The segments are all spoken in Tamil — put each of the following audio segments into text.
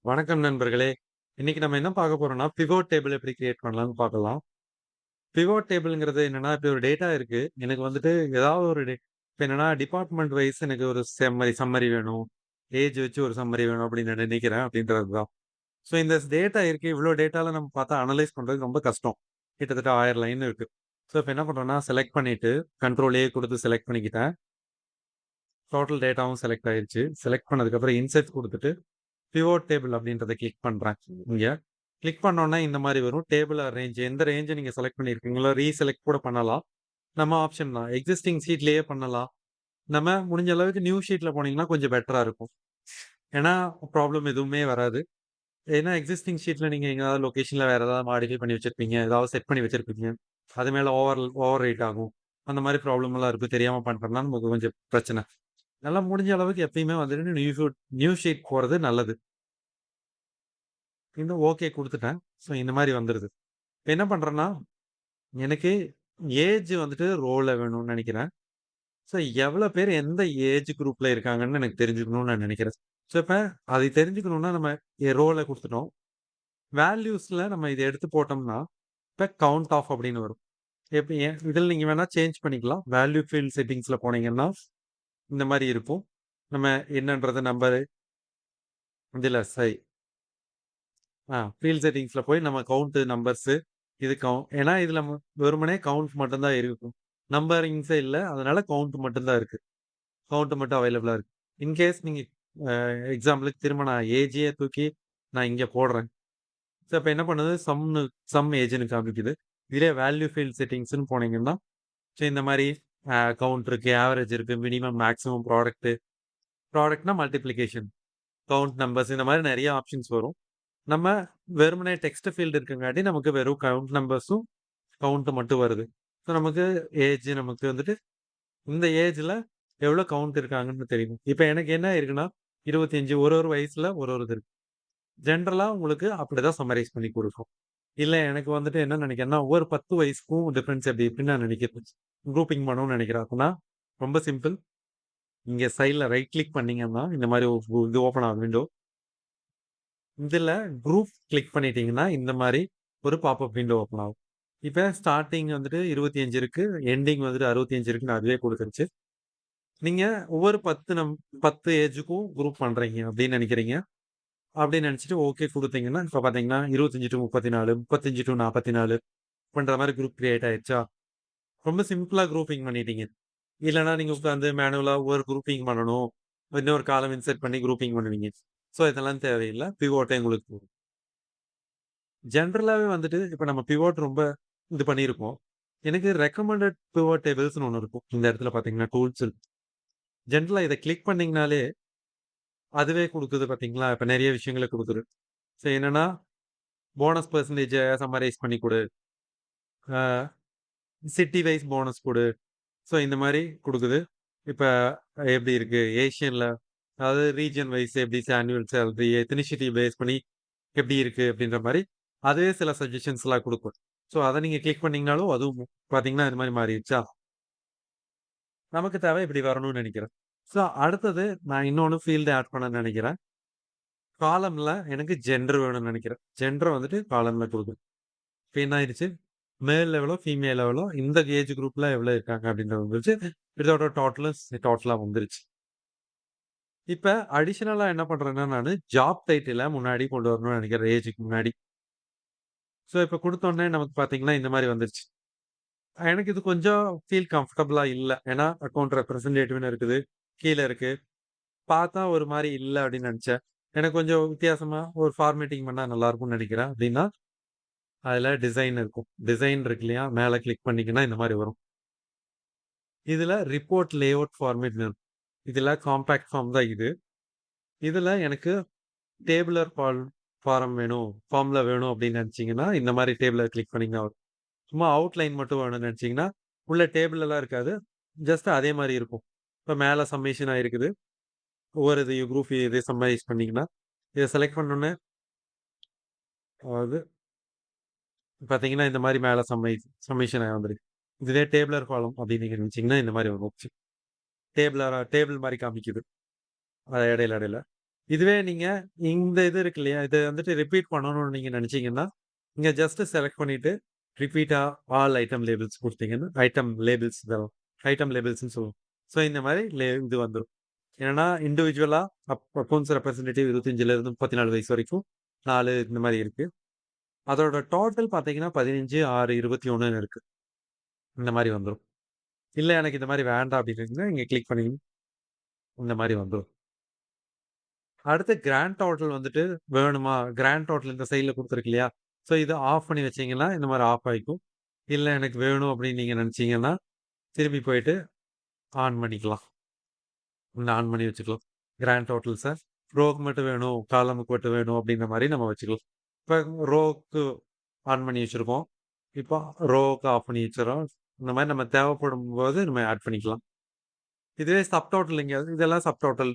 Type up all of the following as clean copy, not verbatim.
வணக்கம் நண்பர்களே. இன்னைக்கு நம்ம என்ன பார்க்க போறோம்னா, பிவோட் டேபிள் எப்படி கிரியேட் பண்ணலாம்னு பார்க்கலாம். பிவோட் டேபிள்ங்கிறது என்னன்னா, இப்ப ஒரு டேட்டா இருக்கு. எனக்கு வந்துட்டு ஏதாவது ஒரு இப்ப என்னன்னா டிபார்ட்மெண்ட் வைஸ் எனக்கு ஒரு சம்மரி வேணும். ஏஜ் வச்சு ஒரு சம்மரி வேணும் அப்படின்னு நான் நினைக்கிறேன் அப்படின்றது தான். ஸோ இந்த டேட்டா இருக்கு. இவ்ளோ டேட்டால நம்ம பார்த்தா அனலைஸ் பண்றது ரொம்ப கஷ்டம். கிட்டத்தட்ட 1000 லைன் இருக்கு. ஸோ இப்ப என்ன பண்றேன்னா, செலக்ட் பண்ணிட்டு கண்ட்ரோல் ஏ குடுத்து செலக்ட் பண்ணிக்கிட்டேன். டோட்டல் டேட்டாவும் செலக்ட் ஆயிருச்சு. செலக்ட் பண்ணதுக்கப்புறம் இன்சர்ட் குடுத்துட்டு பிவோட் டேபிள் அப்படின்றத கிளிக் பண்றேன். இங்க கிளிக் பண்ணோனே இந்த மாரி வரும். டேபிள் அரேஞ்ச் எந்த ரேஞ்ச நீங்க செலக்ட் பண்ணியிருக்கீங்களோ ரீசெலக்ட் கூட பண்ணலாம். நம்ம ஆப்ஷன் தான். எக்ஸிஸ்டிங் ஷீட்லயே பண்ணலாம். நம்ம முடிஞ்ச அளவுக்கு நியூ ஷீட்ல போனீங்கன்னா கொஞ்சம் பெட்டரா இருக்கும். ஏன்னா ப்ராப்ளம் எதுவுமே வராது. ஏன்னா எக்ஸிஸ்டிங் ஷீட்ல நீங்க எங்கேயாவது லொகேஷன்ல வேற ஏதாவது மாடிஃபை பண்ணி வச்சிருப்பீங்க. ஏதாவது செட் பண்ணி வச்சிருப்பீங்க. அது மேல ஓவர் ரைட் ஆகும். அந்த மாரி ப்ராப்ளம் எல்லாம் இருக்கு. தெரியாம பண்றோம்னா நமக்கு கொஞ்சம் பிரச்சனை. நல்லா முடிஞ்ச அளவுக்கு எப்பயுமே வந்துட்டு நியூ ஷீட் போறது நல்லது. இன்னும் ஓகே குடுத்துட்டேன். ஸோ இந்த மாரி வந்துருது. இப்ப என்ன பண்றேன்னா, எனக்கு ஏஜ் வந்துட்டு ரோல வேணும்னு நெனைக்கிறேன். ஸோ எவ்வளோ பேர் எந்த ஏஜ் குரூப்ல இருக்காங்கன்னு எனக்கு தெரிஞ்சுக்கணும்னு நான் நெனைக்கிறேன். ஸோ இப்ப அதை தெரிஞ்சுக்கணும்னா நம்ம ரோல குடுத்துட்டோம். வேல்யூஸ்ல நம்ம இத எடுத்து போட்டோம்னா, இப்ப கவுண்ட் ஆஃப் அப்படின்னு வரும். எப்படி இதில நீங்க வேணா சேஞ்ச் பண்ணிக்கலாம். வேல்யூ ஃபீல்ட் செட்டிங்ஸ்ல போனீங்கன்னா, இந்த மாரி இருக்கும். நம்ம என்னன்றது நம்பரு இதில ஃபீல்ட் செட்டிங்ஸ்ல போய் நம்ம கவுண்ட் நம்பர்ஸு இது ஏன்னா இதுல வெறுமனே கவுண்ட் மட்டும் தான் இருக்கும். நம்பரிங்ஸே இல்ல. அதனால கவுண்ட் மட்டும் தான் இருக்கு. கவுண்ட் மட்டும் அவைலபிளா இருக்கு. இன்கேஸ் நீங்க எக்ஸாம்பிளுக்கு திரும்ப நான் ஏஜயே தூக்கி நான் இங்க போடுறேன். ஸோ அப்ப என்ன பண்ணுது சம் ஏஜ்ன்னு காமிக்குது. இதுலயே வேல்யூ ஃபீல்ட் செட்டிங்ஸ்ன்னு போனீங்கன்னா, ஸோ இந்த மாரி கவுண்ட் இருக்கு, ஆவரேஜ் இருக்கு, மினிமம், மேக்ஸிமம் ப்ராடக்ட்னா மல்டிப்ளிகேஷன், கவுண்ட் நம்பர்ஸ் இந்த மாரி நெறைய ஆப்ஷன்ஸ் வரும். நம்ம வெறுமனே டெக்ஸ்ட் ஃபீல்ட் இருக்கங்காட்டி நமக்கு வெறும் கவுண்ட் நம்பர்ஸும், கவுண்ட் மட்டும் வருது. ஸோ நமக்கு ஏஜ் நமக்கு வந்துட்டு இந்த ஏஜ்ல எவ்வளோ கவுண்ட் இருக்காங்கன்னு தெரியும். இப்ப எனக்கு என்ன இருக்குன்னா, 25 ஒரு ஒரு வயசுல ஒரு ஒரு இது இருக்கு. ஜென்ரலா உங்களுக்கு அப்படிதான் சம்மரைஸ் பண்ணி குடுக்கும். இல்ல எனக்கு வந்துட்டு என்ன நெனைக்கிறேன்னா, ஒவ்வொரு 10 வயசுக்கும் டிஃபரன்ஸ் எப்படி இருக்குன்னு நான் நெனைக்கிறேன். குரூப்பிங் பண்ணணும்னு நெனைக்கிறேன். அப்பன்னா ரொம்ப சிம்பிள். இங்க சைட்ல ரைட் கிளிக் பண்ணீங்கன்னா, இந்த மாரி இது ஓப்பன் ஆகும் விண்டோ. இதுல குரூப் கிளிக் பண்ணிட்டீங்கன்னா, இந்த மாரி ஒரு பாப்பப் விண்டோ ஓப்பன் ஆகும். இப்ப ஸ்டார்ட்டிங் வந்துட்டு 25 இருக்கு. எண்டிங் வந்துட்டு 65 இருக்குன்னு அதுவே குடுத்துருச்சு. நீங்க ஒவ்வொரு 10 ஏஜுக்கும் குரூப் பண்றீங்க அப்படின்னு நெனைக்கிறீங்க. அப்படின்னு நெனைச்சுட்டு ஓகே குடுத்தீங்கன்னா, இப்ப பார்த்தீங்கன்னா 25 டூ 34, 35 டூ 44 பண்ற மாரி குரூப் கிரியேட் ஆயிருச்சா? ரொம்ப சிம்பிளா குரூப்பிங் பண்ணிட்டீங்க. இல்லன்னா நீங்க உட்கார்ந்து மேனுவலா ஒவ்வொரு குரூப்பிங் பண்ணணும். இன்னொரு காலம் இன்சர்ட் பண்ணி குரூப்பிங் பண்ணுவீங்க. ஸோ இதெல்லாம் தேவையில்ல. பிவோட்டே உங்களுக்கு போதும். ஜெனரலாவே வந்துட்டு இப்ப நம்ம பிவோட் ரொம்ப இது பண்ணியிருக்கோம். எனக்கு ரெக்கமெண்டட் பிவோட் டேபிள்ஸ்ன்னு ஒண்ணு இருக்கும். இந்த இடத்துல பார்த்தீங்கன்னா, டூல்ஸ் ஜெனரலா இத கிளிக் பண்ணீங்கனாலே, அதுவே குடுக்குது பார்த்தீங்களா? இப்ப நெறைய விஷயங்கள குடுக்குது. ஸோ என்னன்னா, போனஸ் பெர்சன்டேஜ சம்மரைஸ் பண்ணி குடு. அ சிட்டி வைஸ் போனஸ் குடு. ஸோ இந்த மாரி குடுக்குது. இப்ப எப்படி இருக்கு? ஏசியன்ல அதாவது ரீஜியன் வைஸ் எப்படி ஆனுவல் சேலரி, எத்னிசிட்டி பேஸ் பண்ணி எப்படி இருக்கு? அப்படின்ற மாரி, அதுவே சில சஜஷன்ஸ்லாம் குடுக்கும். ஸோ அத நீங்க கிளிக் பண்ணீங்கனாலும், அதுவும் பார்த்தீங்கன்னா, இது மாரி மாறிருச்சா? நமக்கு தேவை இப்படி வரணும்னு நெனைக்கிறேன். ஸோ அடுத்தது நான் இன்னொன்னு ஃபீல்ட் ஆட் பண்ண நெனைக்கிறேன். காலம்ல எனக்கு ஜெண்டர் வேணும்னு நெனைக்கிறேன். ஜெண்டர வந்துட்டு காலம்ல குடுக்கணும். இப்ப என்ன ஆயிருச்சு? மேல் எவ்வளோ, ஃபீமேல் எவ்வளோ, இந்த ஏஜ் குரூப்ல எவ்வளோ இருக்காங்க அப்படின்றது வந்துருச்சு. இதோட டோட்டலா வந்துருச்சு. இப்ப அடிஷனலா என்ன பண்றேன்னா, நானு ஜாப் டைட்டில முன்னாடி கொண்டு வரணும்னு நெனைக்கிறேன் ஏஜ்க்கு முன்னாடி. ஸோ இப்ப குடுத்தோனே நமக்கு பார்த்தீங்கன்னா, இந்த மாரி வந்துருச்சு. எனக்கு இது கொஞ்சம் ஃபீல் கம்ஃபர்டபுளா இல்ல. ஏன்னா, அக்கவுண்ட் ரெப்ரசன்டேட்டிவ்ன்னு இருக்குது. கீழ இருக்கு. பார்த்தா ஒரு மாரி இல்ல அப்படின்னு நெனச்சேன். எனக்கு கொஞ்சம் வித்தியாசமா ஒரு ஃபார்மேட்டிங் பண்ணா நல்லாருக்கும்னு நெனைக்கிறேன். அப்படின்னா, அதுல டிசைன் இருக்கும். டிசைன் இருக்கு இல்லையா? மேல கிளிக் பண்ணீங்கன்னா, இந்த மாரி வரும். இதுல ரிப்போர்ட் லேஅவுட் ஃபார்மேட்ன்னு இருக்கும். இதுல காம்பாக்ட் ஃபார்ம் தான் இது. இதுல எனக்கு டேபுலர் ஃபார்ம் வேணும். ஃபார்ம்ல வேணும் அப்படின்னு நெனச்சீங்கன்னா, இந்த மாரி டேபிள கிளிக் பண்ணீங்கன்னா வரும். சும்மா அவுட்லைன் மட்டும் வேணும்னு நெனச்சீங்கன்னா, உள்ள டேபிள் எல்லாம் இருக்காது. ஜஸ்ட் அதே மாரி இருக்கும். இப்ப மேல சம்மேஷன் ஆயிருக்குது. ஒவ்வொரு இதையும் குரூப் இதை சம்மரைஸ் பண்ணீங்கன்னா, இத செலக்ட் பண்ணோனே அதாவது பார்த்தீங்கன்னா, இந்த மாரி மேல சம்மேஷன் வந்துருக்கு. இதுவே டேபிளர் காலம் அப்படின்னு நீங்க நெனச்சீங்கன்னா, இந்த மாரி வரும். டேபிள் மாரி காமிக்குது. இடையில. இதுவே நீங்க இந்த இது இருக்கு இல்லையா? இத வந்துட்டு ரிப்பீட் பண்ணணும்னு நீங்க நெனச்சீங்கன்னா, இங்க ஜஸ்ட் செலக்ட் பண்ணிட்டு, ரிப்பீட்டா ஆல் ஐட்டம் லேபிள்ஸ் குடுத்தீங்கன்னா, ஐட்டம் லேபிள்ஸ்ன்னு சொல்லுவோம். ஸோ இந்த மாரி இது வந்துரும். என்னன்னா, இண்டிவிஜுவலா அக்கவுண்ட்ஸ் ரெப்ரசன்டேட்டிவ் 25லேருந்து 34 வயசு வரைக்கும் 4 இந்த மாரி இருக்கு. அதோட டோட்டல் பார்த்தீங்கன்னா, 15, 6, 21ன்னு இருக்கு. இந்த மாரி வந்துரும். இல்ல எனக்கு இந்த மாரி வேண்டாம் அப்டின்னீங்கன்னா, இங்க கிளிக் பண்ணி இந்த மாரி வந்துரும். அடுத்து கிராண்ட் டோட்டல் வந்துட்டு வேணுமா? கிராண்ட் டோட்டல் இந்த சைட்ல குடுத்துருக்கு இல்லையா? ஸோ இத ஆஃப் பண்ணி வச்சீங்கன்னா, இந்த மாரி ஆஃப் ஆயிக்கும். இல்ல எனக்கு வேணும் அப்படின்னு நீங்க நெனச்சீங்கன்னா, திரும்பி போயிட்டு ஆன் பண்ணிக்கலாம். ஆன் பண்ணி வச்சுக்கலாம். கிராண்ட் டோட்டல்ஸ ரோக்கு மட்டும் வேணும், காலமுக்கு மட்டும் வேணும் அப்படின்ற மாரி நம்ம வச்சுக்கலாம். இப்ப ரோக்கு ஆன் பண்ணி வச்சிருக்கோம். இப்போ ரோவுக்கு ஆஃப் பண்ணி வச்சுர்றோம். இந்த மாரி நம்ம தேவைப்படும்போது நம்ம ஆட் பண்ணிக்கலாம். இதுவே சப் டோட்டல் இதெல்லாம் சப் டோட்டல்.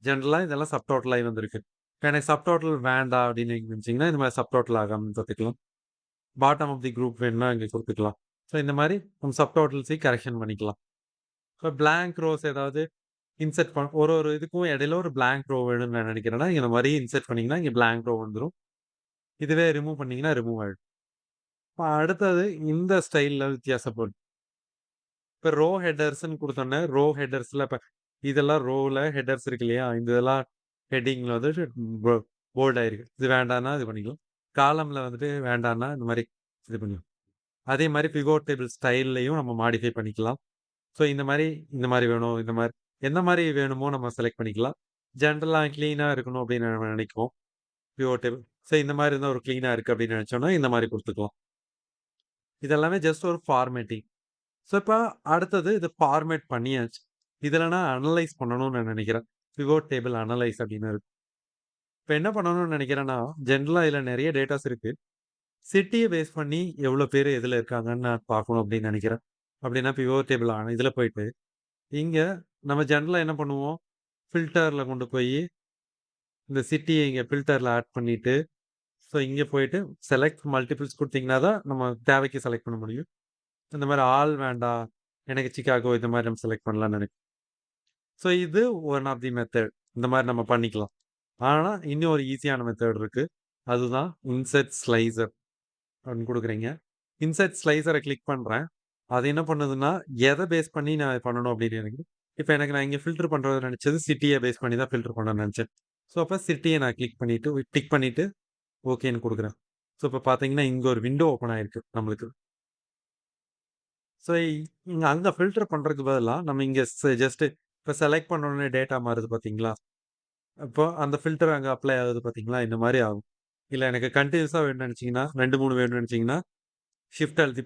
ஜெனரலா இதெல்லாம் சப் டோட்டல் ஆயி வந்திருக்கு. எனக்கு சப் டோட்டல் வேண்டாம் அப்படின்னு நீங்க நெனச்சீங்கன்னா, இந்த மாரி சப் டோட்டல் ஆகாம பாத்துக்கலாம். பாட்டம் ஆஃப் தி குரூப் வேணும்னா இங்க குடுத்துக்கலாம். ஸோ இந்த மாரி நம்ம சப் டோட்டல்ஸையும் கரெக்ஷன் பண்ணிக்கலாம். இப்ப பிளாங்க் ரோஸ் ஏதாவது இன்செர்ட் ஒரு ஒரு இதுக்கும் இடையில ஒரு பிளாங்க் ரோ வேணும்னு நான் நெனைக்கிறேன்னா, இந்த மாரி இன்செர்ட் பண்ணீங்கன்னா, இங்க பிளாங்க் ரோ வந்துரும். இதுவே ரிமூவ் பண்ணீங்கன்னா, ரிமூவ் ஆயிடும். இப்ப அடுத்தது இந்த ஸ்டைல்ல வித்தியாசப்படும். இப்ப ரோ ஹெடர்ஸ்ன்னு குடுத்தோனே, ரோ ஹெடர்ஸ்ல இப்ப இதெல்லாம் ரோல ஹெடர்ஸ் இருக்கு இல்லையா? இந்த இதெல்லாம் ஹெட்டிங்ல வந்துட்டு போ போல்ட் ஆயிருக்கு. இது வேண்டான்னா இது பண்ணிக்கலாம். காலம்ல வந்துட்டு வேண்டான்னா இந்த மாரி இது பண்ணிக்கலாம். அதே மாரி பிவோட் டேபிள் ஸ்டைல்லயும் நம்ம மாடிஃபை பண்ணிக்கலாம். ஸோ இந்த மாரி வேணும். இந்த மாரி எந்த மாரி வேணுமோ நம்ம செலக்ட் பண்ணிக்கலாம். ஜெனரலா கிளீனா இருக்கணும் அப்படின்னு நம்ம நெனைக்குவோம். Pivot table. ஸோ இந்த மாரி இருந்தா ஒரு கிளீனா இருக்கு அப்படின்னு நெனைச்சோம்னா, இந்த மாரி குடுத்துக்கலாம். இதெல்லாமே ஜஸ்ட் ஒரு ஃபார்மேட்டிங். ஸோ, இப்ப அடுத்தது இது ஃபார்மேட் பண்ணியாச்சு. இதுல நான் அனலைஸ் பண்ணணும்னு நான் நெனைக்கிறேன். பிவோட் டேபிள் அனலைஸ் அப்படின்னு இருக்கு. இப்ப என்ன பண்ணணும்னு நெனைக்கிறேன்னா, ஜெனரலா இதுல நெறைய டேட்டாஸ் இருக்கு. சிட்டிய பேஸ் பண்ணி எவ்வளோ பேரு எதுல இருக்காங்கன்னு நான் பார்க்கணும் அப்படின்னு நெனைக்கிறேன். அப்படின்னா பிவோட் டேபிள் இதுல போயிட்டு, இங்க நம்ம ஜெனரலா என்ன பண்ணுவோம்? ஃபில்டர்ல கொண்டு போயி, இந்த சிட்டிய இங்க ஃபில்டர்ல ஆட் பண்ணிட்டு, ஸோ இங்க போயிட்டு செலக்ட் மல்டிபிள்ஸ் குடுத்தீங்கன்னா தான் நம்ம தேவைக்கு செலக்ட் பண்ண முடியும். இந்த மாரி ஆல் வேண்டாம். எனக்கு சிக்காகோ இந்த மாரி நம்ம செலக்ட் பண்ணலாம்னு நெனைக்கிறேன். ஸோ இது ஒன் ஆஃப் தி மெத்தட். இந்த மாரி நம்ம பண்ணிக்கலாம். ஆனா, இன்னும் ஒரு ஈஸியான மெத்தட் இருக்கு. அதுதான் இன்செர்ட் ஸ்லைசர் அப்படின்னு குடுக்குறீங்க. இன்செர்ட் ஸ்லைசர கிளிக் பண்றேன். அது என்ன பண்ணுதுன்னா, எத பேஸ் பண்ணி நான் பண்ணணும் அப்படின்னு எனக்கு இப்ப நான் இங்க ஃபில்டர் பண்றது நெனச்சது சிட்டிய பேஸ் பண்ணி தான் ஃபில்டர் பண்ணணும்னு நெனச்சேன். ஸோ, அப்ப சிட்டிய நான் கிளிக் பண்ணிட்டு, டிக் பண்ணிட்டு ஓகேன்னு குடுக்குறேன். ஸோ, இப்ப பார்த்தீங்கன்னா, இங்க ஒரு விண்டோ ஓப்பன் ஆயிருக்கு நம்மளுக்கு. ஸோ, இங்க அங்க ஃபில்டர் பண்றதுக்கு பதிலா, நம்ம இங்க ஜஸ்ட் இப்ப செலக்ட் பண்ண உடனே டேட்டா மாறுது பார்த்தீங்களா? அப்போ அந்த ஃபில்டர் அங்க அப்ளை ஆகுது பார்த்தீங்களா? இந்த மாரி ஆகும். இல்ல எனக்கு கன்டினியூஸா வேணும்னு நெனச்சீங்கன்னா, 2, 3 வேணும்னு நெனச்சீங்கன்னா, ஷிஃப்ட் அழுத்தி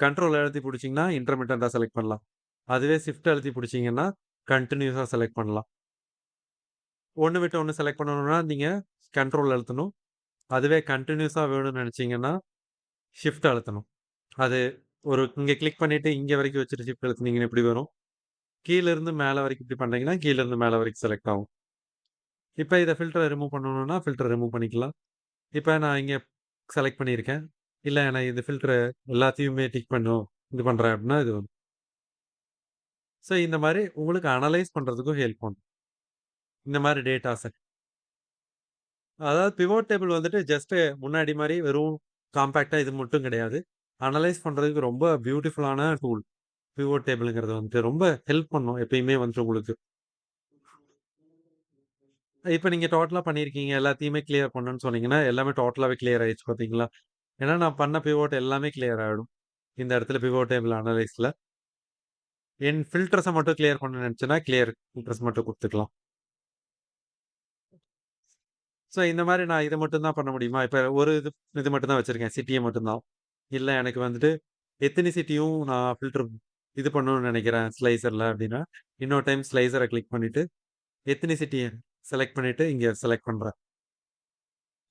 கண்ட்ரோல் அழுத்தி புடிச்சீங்கன்னா, இன்டர்மிட்டன்ட்டா செலக்ட் பண்ணலாம். அதுவே ஷிஃப்ட் அழுத்தி புடிச்சீங்கன்னா, கன்டினியூஸா செலக்ட் பண்ணலாம். ஒண்ணு விட்டு ஒண்ணு செலக்ட் பண்ணணும்னா, நீங்க கண்ட்ரோல் அழுத்தணும். அதுவே கன்டினியூஸா வேணும்னு நெனச்சீங்கன்னா, ஷிஃப்ட் அழுத்தணும். அது இங்க கிளிக் பண்ணிட்டு, இங்க வரைக்கும் வச்சுட்டு ஷிஃப்ட் அழுத்துனீங்கன்னா இப்படி வரும். கீழ இருந்து மேல வரைக்கும் இப்படி பண்றீங்கன்னா, கீழ இருந்து மேல வரைக்கும் செலக்ட் ஆகும். இப்ப இத ஃபில்டர ரிமூவ் பண்ணணும்னா, ஃபில்டர ரிமூவ் பண்ணிக்கலாம். இப்ப நான் இங்க செலக்ட் பண்ணியிருக்கேன். இல்ல நான் இது ஃபில்டர எல்லாத்தையுமே டிக் பண்ணும். இது பண்றேன் அப்படின்னா, இது வரும். ஸோ இந்த மாரி உங்களுக்கு அனலைஸ் பண்றதுக்கும் ஹெல்ப் பண்ணும். இந்த மாரி டேட்டாஸ. அதாவது பிவோட் டேபிள் வந்துட்டு ஜஸ்ட் முன்னாடி மாரி வெறும் காம்பாக்ட்டா இது மட்டும் கிடையாது. அனலைஸ் பண்றதுக்கு ரொம்ப பியூட்டிஃபுல்லான டூல். பிவோட் டேபிள்ங்கிறது வந்துட்டு ரொம்ப ஹெல்ப் பண்ணும். எப்பயுமே வந்துட்டு உங்களுக்கு. இப்ப நீங்க டோட்டலா பண்ணியிருக்கீங்க. எல்லாத்தையுமே கிளியர் பண்ணணும்னு சொன்னீங்கன்னா, எல்லாமே டோட்டலாவே கிளியர் ஆயிருச்சு பார்த்தீங்களா? ஏன்னா நான் பண்ண பிவோட் எல்லாமே கிளியர் ஆயிடும். இந்த இடத்துல பிவோட் டேபிள் அனலைஸ்ல. என் ஃபில்டர்ஸ மட்டும் கிளியர் பண்ணணும்னு நெனச்சேன்னா, கிளியர் ஃபில்டர்ஸ் மட்டும் குடுத்துக்கலாம். ஸோ இந்த மாரி நான் இத மட்டும் தான் பண்ண முடியுமா? இப்ப ஒரு இது மட்டும் தான் வச்சிருக்கேன். சிட்டிய மட்டும் தான். இல்ல எனக்கு வந்துட்டு எத்தனிசிட்டியும் நான் ஃபில்டர் இது பண்ணணும்னு நெனைக்கிறேன் ஸ்லைசர்ல அப்டின்னா, இன்னொரு டைம் ஸ்லைசர கிளிக் பண்ணிட்டு, எத்தனிசிட்டிய செலக்ட் பண்ணிட்டு, இங்க செலக்ட் பண்றேன்.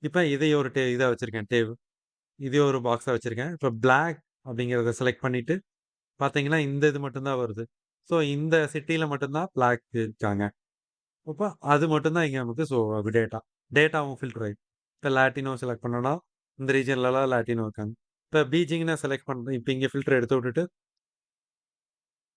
இப்ப இதை ஒரு இதா வச்சிருக்கேன் இதே ஒரு பாக்ஸா வச்சிருக்கேன். இப்ப பிளாக் அப்படிங்கிறத செலக்ட் பண்ணிட்டு பார்த்தீங்கன்னா, இந்த இது மட்டும் தான் வருது. ஸோ இந்த சிட்டில மட்டும் தான் பிளாக் இருக்காங்க. அப்ப அது மட்டும் தான் இங்க நமக்கு டேட்டா. டேட்டாவும் ஃபில்டர் ஆயிடும். இப்ப லாட்டினோ செலக்ட் பண்ணோம்னா, இந்த ரீஜியன்லலாம் லாட்டினோ இருக்காங்க. இப்ப பீஜிங்ன்னு செலக்ட் பண்றேன். இப்ப இங்க ஃபில்டர் எடுத்து விட்டுட்டு,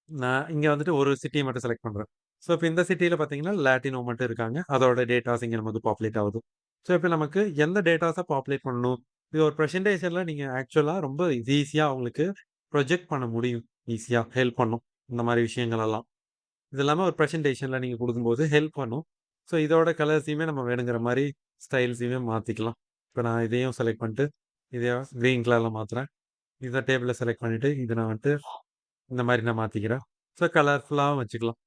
நான் இங்க வந்துட்டு ஒரு சிட்டிய மட்டும் செலக்ட் பண்றேன். ஸோ, இப்ப இந்த சிட்டில பார்த்தீங்கன்னா, லாட்டினோ மட்டும் இருக்காங்க. அதோட டேட்டாஸ் இங்க நமக்கு பாப்புலேட் ஆகுது. ஸோ, இப்ப நமக்கு எந்த டேட்டாஸ பாப்புலேட் பண்ணணும்? இது ஒரு பிரசன்டேஷன்ல நீங்க ஆக்சுவலா ரொம்ப ஈஸியா அவங்களுக்கு ப்ரொஜெக்ட் பண்ண முடியும். ஈஸியா ஹெல்ப் பண்ணும். இந்த மாரி விஷயங்கள் எல்லாம். இது இல்லாம ஒரு பிரசன்டேஷன்ல நீங்க குடுக்கும்போது ஹெல்ப் பண்ணும். ஸோ, இதோட கலர்ஸயுமே நம்ம வேணுங்கிற மாரி ஸ்டைல்ஸயுமே மாத்திக்கலாம். இப்ப நான் இதையும் செலக்ட் பண்ணிட்டு, இத கிரீன் கலர்ல மாத்துறேன். இத டேபிள செலக்ட் பண்ணிட்டு, இத நான் வந்துட்டு இந்த மாரி நான் மாத்திக்கிறேன். ஸோ, கலர்ஃபுல்லாவும் வச்சுக்கலாம்.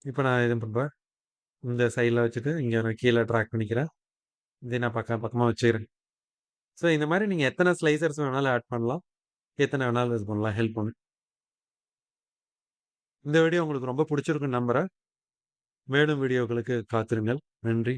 இப்ப நான் இது பண்றேன். இந்த சைடுல வச்சுட்டு, இங்க நான் கீழ ட்ராக் பண்ணிக்கிறேன். இதை நான் பக்கமா வச்சுக்கிறேன். ஸோ, இந்த மாரி நீங்க எத்தன ஸ்லைசர்ஸ் வேணாலும் ஆட் பண்ணலாம். எத்தன வேணாலும் இது பண்ணலாம். ஹெல்ப் பண்ணும். இந்த வீடியோ உங்களுக்கு ரொம்ப புடிச்சிருக்கும்னு நம்புறேன். மேலும் வீடியோக்களுக்கு காத்திருங்கள். நன்றி.